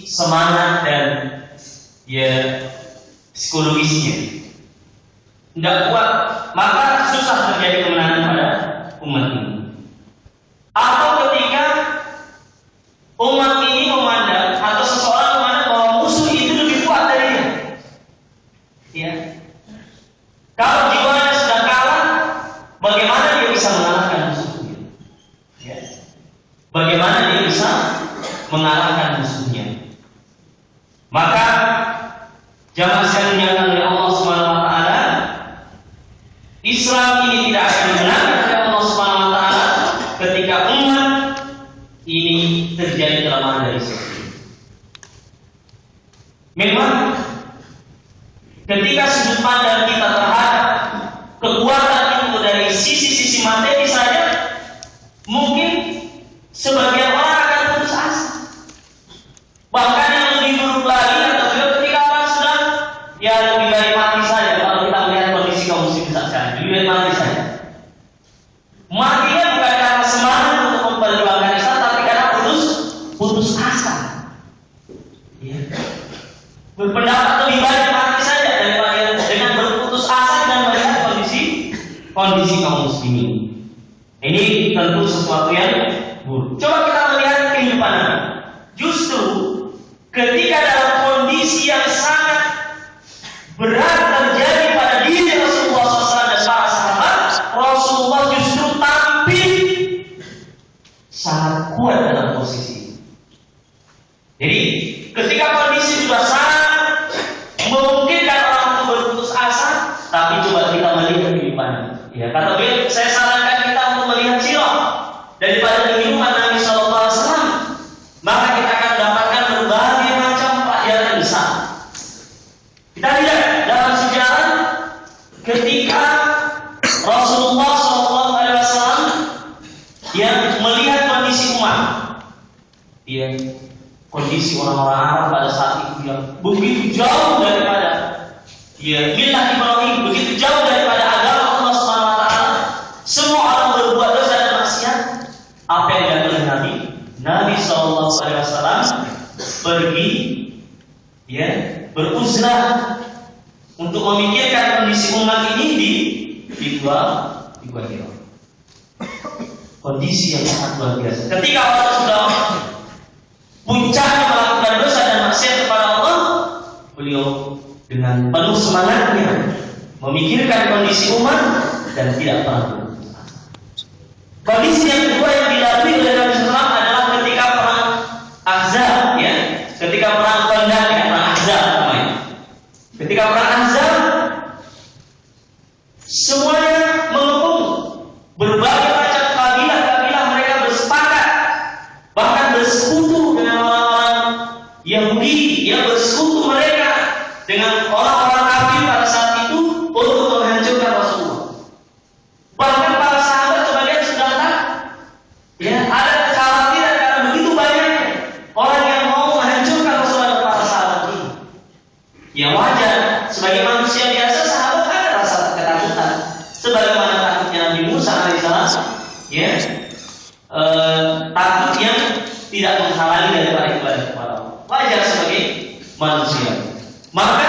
semangat dan psikologisnya tidak kuat, maka susah terjadi kemenangan pada umat ini. Atau ketika umat ini memandang atau seseorang memandang bahwa musuh itu lebih kuat dari dia. Ya. Kalau jiwanya sudah kalah, bagaimana dia bisa mengalahkan musuhnya? Ya. Bagaimana dia bisa mengalahkan musuhnya? Maka jamaah sekalian yang oleh Allah Subhanahu wa taala, Islam ini tidak akan dimenangkan oleh Allah Subhanahu wa taala ketika umat ini terjadi kelemahan dari sisi. Memang ketika sudut pandang kita terhadap kekuatan itu dari sisi-sisi materi saja, mungkin sebagian orang akan putus asa. Bahkan yang lebih buruk lagi adalah ketika orang sudah lebih baik mati saja. Kalau kita melihat kondisi kaum muslimin saat sekarang, lebih baik mati saja. Matinya bukan karena semangat untuk memperjuangkan Islam, tapi karena putus asa. Ya. Berpendapat lebih baik mati saja daripada dengan berputus asa dan melihat kondisi kaum muslimin. Ini tentu sesuatu yang buruk. Coba kita melihat kehidupan Nabi. Justru ketika dalam kondisi yang sangat berat terjadi pada diri Rasulullah SAW dan para sahabat, Rasulullah justru tampil sangat kuat dalam posisi ini. Jadi ketika kondisi sudah sangat memungkinkan orang untuk berputus asa, tapi coba kita melihat kehidupan. Ya, kata beliau, saya sarankan kita untuk melihat sirah daripada kehidupan Nabi SAW. Maka kita akan mendapatkan berbagai macam pelajaran besar. Kita lihat dalam sejarah ketika Rasulullah SAW yang melihat kondisi umat, kondisi orang-orang Arab pada saat itu yang begitu jauh daripada milah Ibrahim, begitu jauh daripada agama Allah Subhanahu wa taala. Semua orang berbuat dosa dan maksiat. Apa yang dilakukan Nabi? Nabi SAW pergi beruzlah untuk memikirkan kondisi umat ini di gua Hira. Kondisi yang sangat luar biasa. Ketika orang sudah puncaknya melakukan dosa dan maksiat kepada Allah, beliau dengan penuh semangatnya memikirkan kondisi umat dan tidak pernah berputus asa. Kondisi yang kedua yang dilalui oleh Nabi SAW adalah ketika perang Ahzab, ketika perang Khandaq, perang Ahzab namanya. Ketika perang Ahzab, semuanya mengepung, berbagai macam kabilah-kabilah mereka bersepakat, bahkan bersekutu dengan orang-orang Yahudi, yang bersekutu mereka dengan orang-orang kafir pada saat itu untuk menghancurkan Rasulullah. Bahkan para sahabat sebagian sudah ada kekhawatiran karena begitu banyaknya orang yang mau menghancurkan Rasulullah dan para sahabat ini. Ya wajar, sebagai manusia biasa sahabat ada rasa ketakutan, sebagaimana takutnya Nabi Musa alaihissalam, takut yang tidak menghalangi daripada ibadah kepada Allah. Wajar sebagai manusia. Maka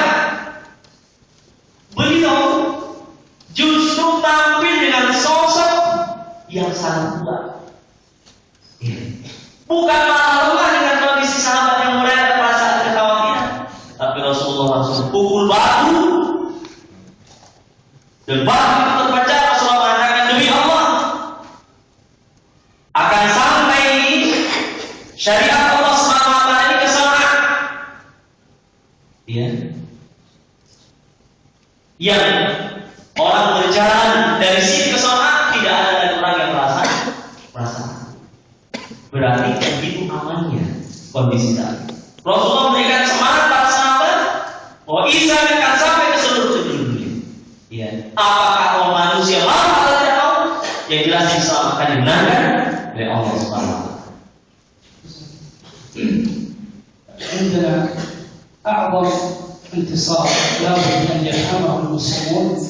beliau justru tampil dengan sosok yang sangat kuat. Bukan malah lemah dengan kondisi sahabat yang mulai ada perasaan kekhawatiran, tapi Rasulullah langsung pukul batu dan batu terpecah. Rasulullah mengatakan, demi Allah akan sampai syariat Allah SWT ini ke sana. Yang orang berjalan dari sini ke sana tidak ada lagi orang yang merasa. Berarti begitu amannya kondisi tadi. Rasulullah memberikan semangat para sahabat bahwa Islam akan sampai ke seluruh dunia. Apakah orang manusia mau atau tidak mau? Yang jelas Islam akan dimenangkan oleh Allah Subhanahu wa taala. عندنا أعظم انتصار لابد أن يفهمه المسلمون